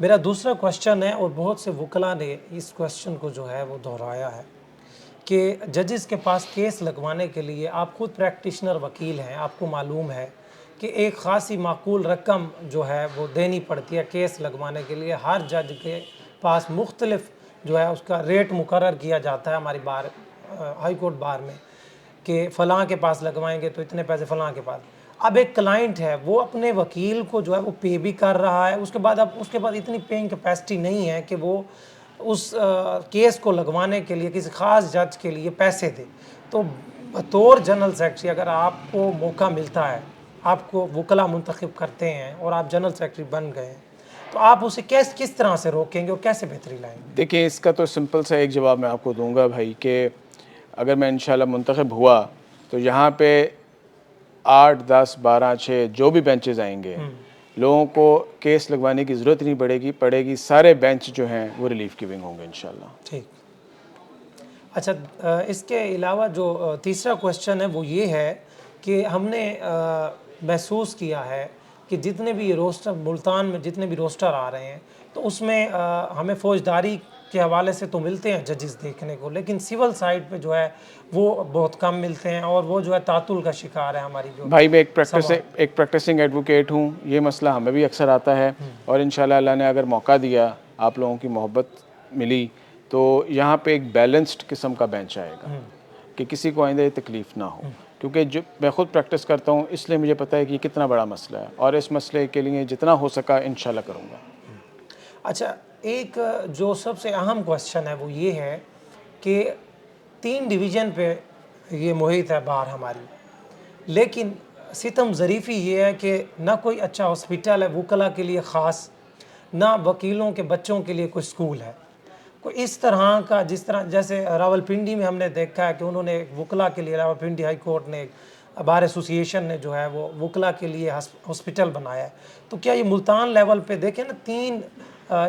میرا دوسرا کوشچن ہے، اور بہت سے وکلاء نے اس کوشچن کو جو ہے وہ دہرایا ہے کہ ججز کے پاس کیس لگوانے کے لیے، آپ خود پریکٹیشنر وکیل ہیں، آپ کو معلوم ہے کہ ایک خاصی معقول رقم جو ہے وہ دینی پڑتی ہے کیس لگوانے کے لیے. ہر جج کے پاس مختلف جو ہے اس کا ریٹ مقرر کیا جاتا ہے ہماری ہائی کورٹ بار میں، کہ فلاں کے پاس لگوائیں گے تو اتنے پیسے، فلاں کے پاس. اب ایک کلائنٹ ہے، وہ اپنے وکیل کو جو ہے وہ پے بھی کر رہا ہے، اس کے بعد اب اس کے پاس اتنی پیئنگ کیپیسٹی نہیں ہے کہ وہ اس کیس کو لگوانے کے لیے کسی خاص جج کے لیے پیسے دے. تو بطور جنرل سیکرٹری اگر آپ کو موقع ملتا ہے، آپ کو وکلاء منتخب کرتے ہیں اور آپ جنرل سیکرٹری بن گئے ہیں، تو آپ اسے کس طرح سے روکیں گے اور کیسے بہتری لائیں گے؟ دیکھیں، اس کا تو سمپل سا ایک جواب میں آپ کو دوں گا بھائی، کہ اگر میں انشاءاللہ منتخب ہوا تو یہاں پہ 8 10 12 6 جو بھی بینچز آئیں گے، لوگوں کو کیس لگوانے کی ضرورت نہیں پڑے گی. سارے بینچ جو ہیں وہ ریلیف گیونگ ہوں گے انشاءاللہ. ٹھیک. اچھا، اس کے علاوہ جو تیسرا کوشچن ہے وہ یہ ہے کہ ہم نے محسوس کیا ہے کہ جتنے بھی روسٹر ملتان میں جتنے بھی روسٹر آ رہے ہیں، تو اس میں ہمیں فوجداری کے حوالے سے تو ملتے ہیں ججز دیکھنے کو، لیکن سول سائڈ پہ جو ہے وہ بہت کم ملتے ہیں، اور وہ جو ہے تعطل کا شکار ہے ہماری جو بھائی میں ایک پریکٹسنگ ایڈوکیٹ ہوں، یہ مسئلہ ہمیں بھی اکثر آتا ہے، اور انشاءاللہ اللہ نے اگر موقع دیا، آپ لوگوں کی محبت ملی، تو یہاں پہ ایک بیلنسڈ قسم کا بینچ آئے گا کہ کسی کو آئندہ تکلیف نہ ہو. کیونکہ جو میں خود پریکٹس کرتا ہوں، اس لیے مجھے پتہ ہے کہ یہ کتنا بڑا مسئلہ ہے، اور اس مسئلے کے لیے جتنا ہو سکا انشاءاللہ کروں گا. اچھا، ایک جو سب سے اہم کوشچن ہے وہ یہ ہے کہ 3 ڈویژن پہ یہ محیط ہے بار ہماری، لیکن ستم ظریفی یہ ہے کہ نہ کوئی اچھا ہاسپٹل ہے وکلاء کے لیے خاص، نہ وکیلوں کے بچوں کے لیے کوئی سکول ہے. کوئی اس طرح کا، جس طرح جیسے راولپنڈی میں ہم نے دیکھا ہے کہ انہوں نے وکلاء کے لیے، راولپنڈی ہائی کورٹ نے، بار ایسوسی ایشن نے جو ہے وہ وکلاء کے لیے ہاسپٹل بنایا ہے. تو کیا یہ ملتان لیول پہ دیکھیں نا 3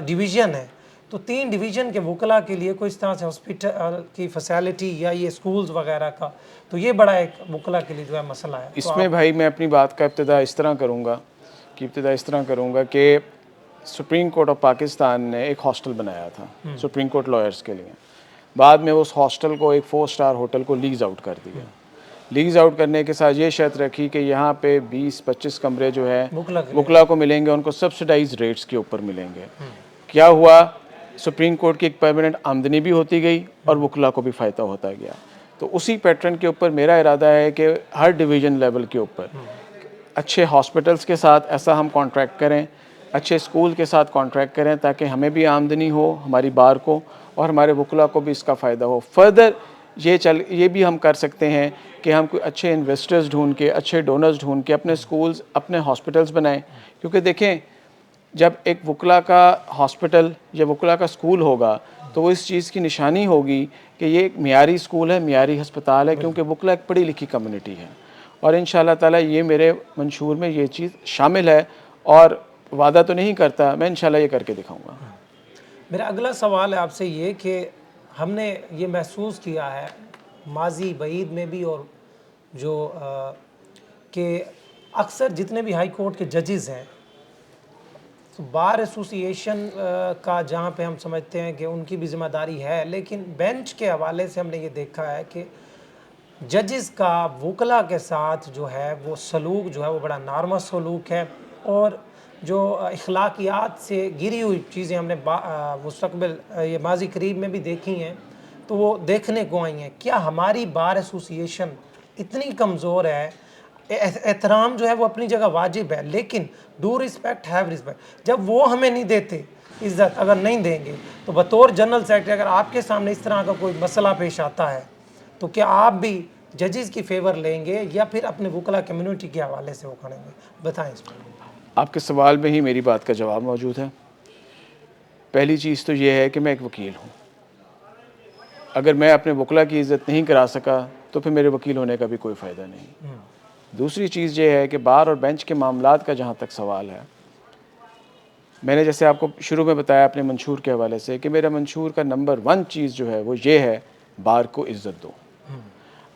ڈویژن ہے، تو 3 ڈویژن کے وکلاء کے لیے کوئی اس طرح سے ہاسپٹل کی فیسلٹی یا یہ سکولز وغیرہ کا، تو یہ بڑا ایک وکلاء کے لیے جو ہے مسئلہ ہے. اس میں بھائی میں اپنی بات کا ابتدا اس طرح کروں گا کہ سپریم کورٹ آف پاکستان نے ایک ہاسٹل بنایا تھا سپریم کورٹ لائرز کے لیے. بعد میں اس ہاسٹل کو ایک 4 اسٹار ہوٹل کو لیز آؤٹ کر دیا. لیز آؤٹ کرنے کے ساتھ یہ شرط رکھی کہ یہاں پہ 20-25 کمرے جو ہے وکلاء کو ملیں گے، ان کو سبسڈائز ریٹس کے اوپر ملیں گے. کیا ہوا؟ سپریم کورٹ کی ایک پرماننٹ آمدنی بھی ہوتی گئی اور وکلاء کو بھی فائدہ ہوتا گیا. تو اسی پیٹرن کے اوپر میرا ارادہ ہے کہ ہر ڈویژن لیول کے اوپر اچھے ہاسپٹلس کے ساتھ ایسا ہم کانٹریکٹ کریں، اچھے سکول کے ساتھ کانٹریکٹ کریں، تاکہ ہمیں بھی آمدنی ہو ہماری بار کو، اور ہمارے وکلاء کو بھی اس کا فائدہ ہو. فردر یہ بھی ہم کر سکتے ہیں کہ ہم کوئی اچھے انویسٹرز ڈھونڈ کے، اچھے ڈونرز ڈھونڈ کے اپنے سکولز، اپنے ہاسپٹلس بنائیں. کیونکہ دیکھیں، جب ایک وکلاء کا ہاسپٹل یا وکلاء کا سکول ہوگا تو وہ اس چیز کی نشانی ہوگی کہ یہ ایک معیاری سکول ہے، معیاری ہسپتال ہے، کیونکہ وکلاء ایک پڑھی لکھی کمیونٹی ہے. اور انشاءاللہ تعالیٰ یہ میرے منشور میں یہ چیز شامل ہے، اور وعدہ تو نہیں کرتا، میں انشاءاللہ یہ کر کے دکھاؤں گا. میرا اگلا سوال ہے آپ سے یہ کہ ہم نے یہ محسوس کیا ہے ماضی بعید میں بھی، اور جو کہ اکثر جتنے بھی ہائی کورٹ کے ججز ہیں، بار ایسوسی ایشن کا جہاں پہ ہم سمجھتے ہیں کہ ان کی بھی ذمہ داری ہے، لیکن بینچ کے حوالے سے ہم نے یہ دیکھا ہے کہ ججز کا وکلاء کے ساتھ جو ہے وہ سلوک جو ہے وہ بڑا نارمل سلوک ہے، اور جو اخلاقیات سے گری ہوئی چیزیں ہم نے مستقبل یہ ماضی قریب میں بھی دیکھی ہیں، تو وہ دیکھنے کو آئی ہیں. کیا ہماری بار ایسوسی ایشن اتنی کمزور ہے؟ احترام جو ہے وہ اپنی جگہ واجب ہے، لیکن ڈو رسپیکٹ ہیو رسپیکٹ. جب وہ ہمیں نہیں دیتے عزت، اگر نہیں دیں گے، تو بطور جنرل سیکرٹری اگر آپ کے سامنے اس طرح کا کوئی مسئلہ پیش آتا ہے تو کیا آپ بھی ججز کی فیور لیں گے یا پھر اپنے وکلاء کمیونٹی کے حوالے سے وہ کریں گے؟ بتائیں اس پر. آپ کے سوال میں ہی میری بات کا جواب موجود ہے. پہلی چیز تو یہ ہے کہ میں ایک وکیل ہوں. اگر میں اپنے وکلاء کی عزت نہیں کرا سکا تو پھر میرے وکیل ہونے کا بھی کوئی فائدہ نہیں. دوسری چیز یہ ہے کہ بار اور بینچ کے معاملات کا جہاں تک سوال ہے، میں نے جیسے آپ کو شروع میں بتایا اپنے منشور کے حوالے سے کہ میرا منشور کا نمبر 1 چیز جو ہے وہ یہ ہے، بار کو عزت دو.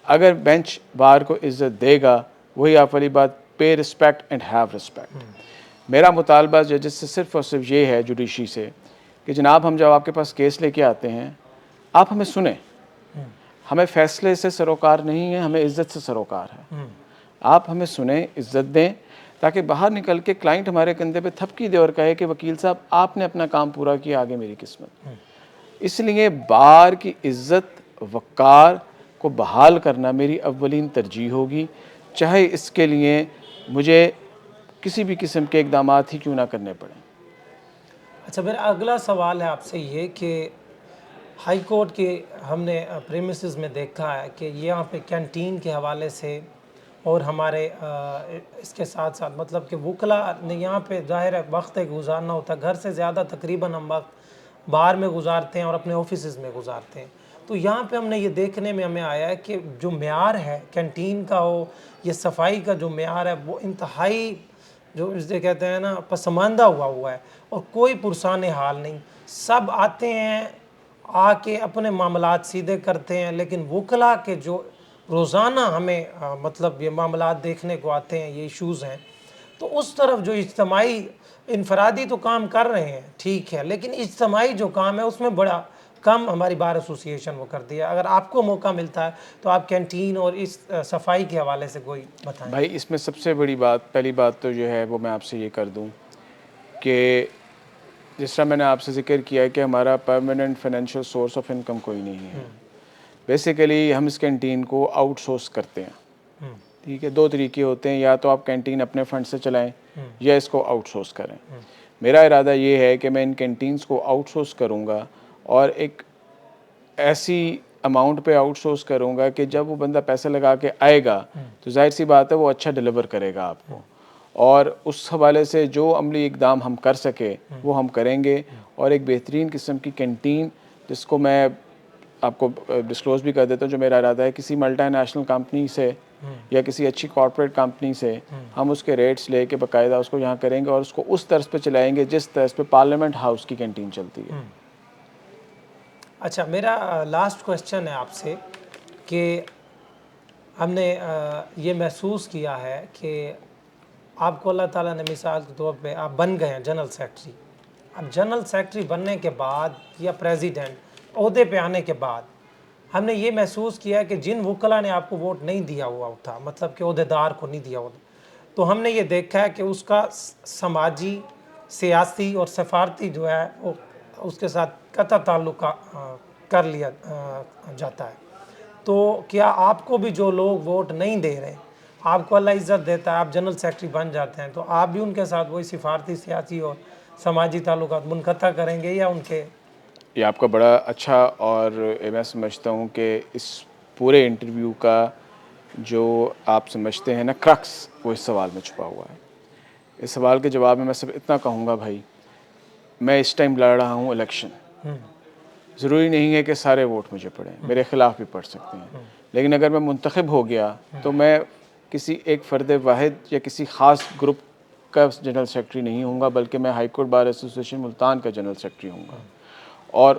اگر بینچ بار کو عزت دے گا، وہی آپ والی بات، پے رسپیکٹ اینڈ ہیو رسپیکٹ. میرا مطالبہ ججز سے صرف اور صرف یہ ہے، جوڈیشری سے، کہ جناب ہم جب آپ کے پاس کیس لے کے آتے ہیں آپ ہمیں سنیں، ہمیں فیصلے سے سروکار نہیں ہے، ہمیں عزت سے سروکار ہے. آپ ہمیں سنیں، عزت دیں، تاکہ باہر نکل کے کلائنٹ ہمارے کندھے پہ تھپکی دے اور کہے کہ وکیل صاحب آپ نے اپنا کام پورا کیا، آگے میری قسمت. اس لیے بار کی عزت، وقار کو بحال کرنا میری اولین ترجیح ہوگی، چاہے اس کے لیے مجھے کسی بھی قسم کے اقدامات ہی کیوں نہ کرنے پڑیں. اچھا، میرا اگلا سوال ہے آپ سے یہ کہ ہائی کورٹ کے ہم نے پریمیسز میں دیکھا ہے کہ یہاں پہ کینٹین کے حوالے سے اور ہمارے اس کے ساتھ ساتھ مطلب کہ وکلا نے یہاں پہ ظاہر ہے وقت گزارنا ہوتا ہے، گھر سے زیادہ تقریباً ہم وقت باہر میں گزارتے ہیں اور اپنے آفیسز میں گزارتے ہیں. تو یہاں پہ ہم نے یہ دیکھنے میں ہمیں آیا ہے کہ جو معیار ہے کینٹین کا ہو یہ صفائی کا جو معیار ہے وہ انتہائی جو اسے کہتے ہیں نا پسماندہ ہوا ہے، اور کوئی پرسان حال نہیں. سب آتے ہیں، آ کے اپنے معاملات سیدھے کرتے ہیں، لیکن وکلا کے جو روزانہ ہمیں مطلب یہ معاملات دیکھنے کو آتے ہیں، یہ ایشوز ہیں، تو اس طرف جو اجتماعی انفرادی تو کام کر رہے ہیں ٹھیک ہے، لیکن اجتماعی جو کام ہے اس میں بڑا کم ہماری بار ایسوسیشن وہ کر دیا. اگر آپ کو موقع ملتا ہے تو آپ کینٹین اور اس صفائی کے حوالے سے کوئی بتائیں. بھائی اس میں سب سے بڑی بات، پہلی بات تو جو ہے وہ میں آپ سے یہ کر دوں کہ جس طرح میں نے آپ سے ذکر کیا ہے کہ ہمارا permanent financial source of income کوئی نہیں ہے. بیسیکلی ہم اس کینٹین کو آؤٹ سورس کرتے ہیں. ٹھیک ہے، دو طریقے ہوتے ہیں، یا تو آپ کینٹین اپنے فنڈ سے چلائیں یا اس کو آؤٹ سورس کریں. میرا ارادہ یہ ہے کہ میں ان کینٹینز کو آؤٹ سورس کروں گا، اور ایک ایسی اماؤنٹ پہ آؤٹ سورس کروں گا کہ جب وہ بندہ پیسے لگا کے آئے گا تو ظاہر سی بات ہے وہ اچھا ڈیلیور کرے گا آپ کو. اور اس حوالے سے جو عملی اقدام ہم کر سکے وہ ہم کریں گے. اور ایک بہترین قسم کی کینٹین جس کو میں آپ کو ڈسکلوز بھی کر دیتا ہوں، جو میرا ارادہ ہے کسی ملٹی نیشنل کمپنی سے یا کسی اچھی کارپوریٹ کمپنی سے ہم اس کے ریٹس لے کے باقاعدہ اس کو یہاں کریں گے، اور اس کو اس طرز پہ چلائیں گے جس طرز پہ پارلیمنٹ ہاؤس کی کینٹین چلتی ہے. اچھا، میرا لاسٹ کویسچن ہے آپ سے کہ ہم نے یہ محسوس کیا ہے کہ آپ کو اللہ تعالیٰ نے مثال کے طور پہ آپ بن گئے ہیں جنرل سیکرٹری. اب جنرل سیکرٹری بننے کے بعد یا پریزیڈنٹ عہدے پہ آنے کے بعد ہم نے یہ محسوس کیا کہ جن وکلا نے آپ کو ووٹ نہیں دیا ہوا تھا، مطلب کہ عہدیدار کو نہیں دیا ہوا تھا، تو ہم نے یہ دیکھا ہے کہ اس کا سماجی، سیاسی اور سفارتی جو ہے وہ اس کے ساتھ قطع تعلق کر لیا جاتا ہے. تو کیا آپ کو بھی جو لوگ ووٹ نہیں دے رہے، آپ کو اللہ عزت دیتا ہے، آپ جنرل سیکرٹری بن جاتے ہیں، تو آپ بھی ان کے ساتھ وہی سفارتی، سیاسی اور سماجی تعلقات منقطع کریں گے یا ان کے؟ یہ آپ کا بڑا اچھا، اور میں سمجھتا ہوں کہ اس پورے انٹرویو کا جو آپ سمجھتے ہیں نا کرکس، وہ اس سوال میں چھپا ہوا ہے. اس سوال کے جواب میں صرف اتنا کہوں گا، بھائی میں اس ٹائم لڑ رہا ہوں الیکشن. ضروری نہیں ہے کہ سارے ووٹ مجھے پڑیں، میرے خلاف بھی پڑ سکتے ہیں، لیکن اگر میں منتخب ہو گیا تو میں کسی ایک فرد واحد یا کسی خاص گروپ کا جنرل سیکرٹری نہیں ہوں گا، بلکہ میں high court bar association Multan کا جنرل سیکرٹری ہوں گا. اور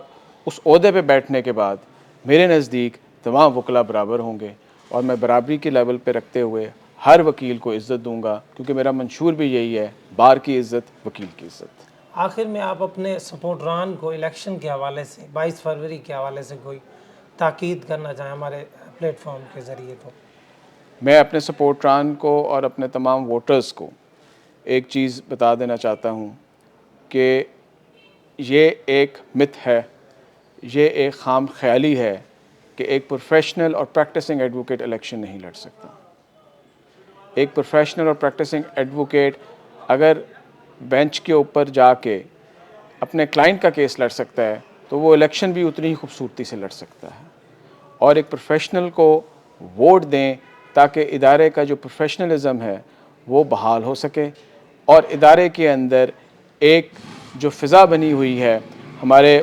اس عہدے پہ بیٹھنے کے بعد میرے نزدیک تمام وکلا برابر ہوں گے، اور میں برابری کے لیول پہ رکھتے ہوئے ہر وکیل کو عزت دوں گا، کیونکہ میرا منشور بھی یہی ہے، بار کی عزت، وکیل کی عزت. آخر میں آپ اپنے سپورٹران کو الیکشن کے حوالے سے 22 فروری کے حوالے سے کوئی تاکید کرنا چاہیں ہمارے پلیٹ فارم کے ذریعے؟ تو میں اپنے سپورٹران کو اور اپنے تمام ووٹرز کو ایک چیز بتا دینا چاہتا ہوں کہ یہ ایک مت ہے، یہ ایک خام خیالی ہے کہ ایک پروفیشنل اور پریکٹسنگ ایڈوکیٹ الیکشن نہیں لڑ سکتا. ایک پروفیشنل اور پریکٹسنگ ایڈوکیٹ اگر بینچ کے اوپر جا کے اپنے کلائنٹ کا کیس لڑ سکتا ہے تو وہ الیکشن بھی اتنی ہی خوبصورتی سے لڑ سکتا ہے. اور ایک پروفیشنل کو ووٹ دیں تاکہ ادارے کا جو پروفیشنلزم ہے وہ بحال ہو سکے، اور ادارے کے اندر ایک جو فضا بنی ہوئی ہے ہمارے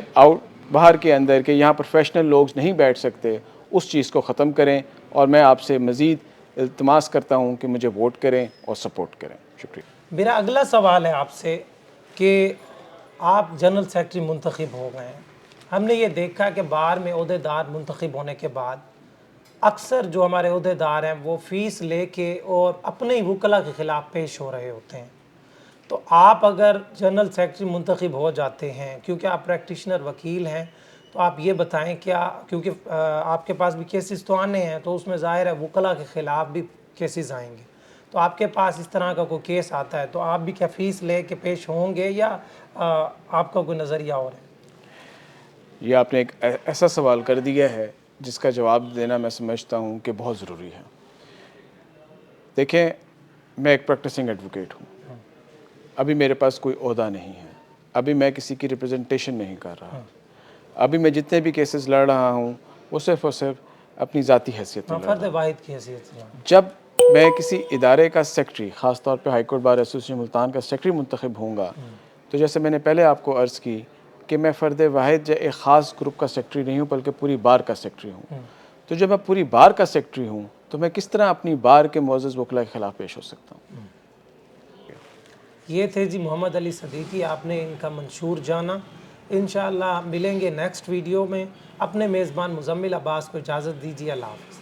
باہر کے اندر کہ یہاں پروفیشنل لوگ نہیں بیٹھ سکتے، اس چیز کو ختم کریں. اور میں آپ سے مزید التماس کرتا ہوں کہ مجھے ووٹ کریں اور سپورٹ کریں. شکریہ. میرا اگلا سوال ہے آپ سے کہ آپ جنرل سیکرٹری منتخب ہو گئے ہیں. ہم نے یہ دیکھا کہ باہر میں عہدیدار منتخب ہونے کے بعد اکثر جو ہمارے عہدیدار ہیں وہ فیس لے کے اور اپنے ہی وکلا کے خلاف پیش ہو رہے ہوتے ہیں. تو آپ اگر جنرل سیکرٹری منتخب ہو جاتے ہیں، کیونکہ آپ پریکٹیشنر وکیل ہیں، تو آپ یہ بتائیں کیا، کیونکہ آپ کے پاس بھی کیسز تو آنے ہیں، تو اس میں ظاہر ہے وکلاء کے خلاف بھی کیسز آئیں گے، تو آپ کے پاس اس طرح کا کوئی کیس آتا ہے تو آپ بھی کیا فیس لے کے پیش ہوں گے یا آپ کا کوئی نظریہ اور ہے؟ یہ آپ نے ایک ایسا سوال کر دیا ہے جس کا جواب دینا میں سمجھتا ہوں کہ بہت ضروری ہے۔ دیکھیں، میں ایک پریکٹسنگ ایڈوکیٹ ہوں، ابھی میرے پاس کوئی عہدہ نہیں ہے، ابھی میں کسی کی ریپرزنٹیشن نہیں کر رہا، ابھی میں جتنے بھی کیسز لڑ رہا ہوں وہ صرف اور صرف اپنی ذاتی حیثیت میں لڑ فرد رہا ہوں۔ واحد کی حیثیت سے۔ جب میں کسی ادارے کا سیکرٹری، خاص طور پہ ہائی کورٹ بار ایسوسی ایشن ملتان کا سیکرٹری منتخب ہوں گا، تو جیسے میں نے پہلے آپ کو عرض کی کہ میں فرد واحد ایک خاص گروپ کا سیکرٹری نہیں ہوں بلکہ پوری بار کا سیکرٹری ہوں۔ تو جب میں پوری بار کا سیکرٹری ہوں تو میں کس طرح اپنی بار کے معزز وکلاء کے خلاف پیش ہو سکتا ہوں؟ یہ تھے جی محمد علی صدیقی، آپ نے ان کا منشور جانا۔ انشاءاللہ ملیں گے نیکسٹ ویڈیو میں۔ اپنے میزبان مزمل عباس کو اجازت دیجیے، اللہ حافظ۔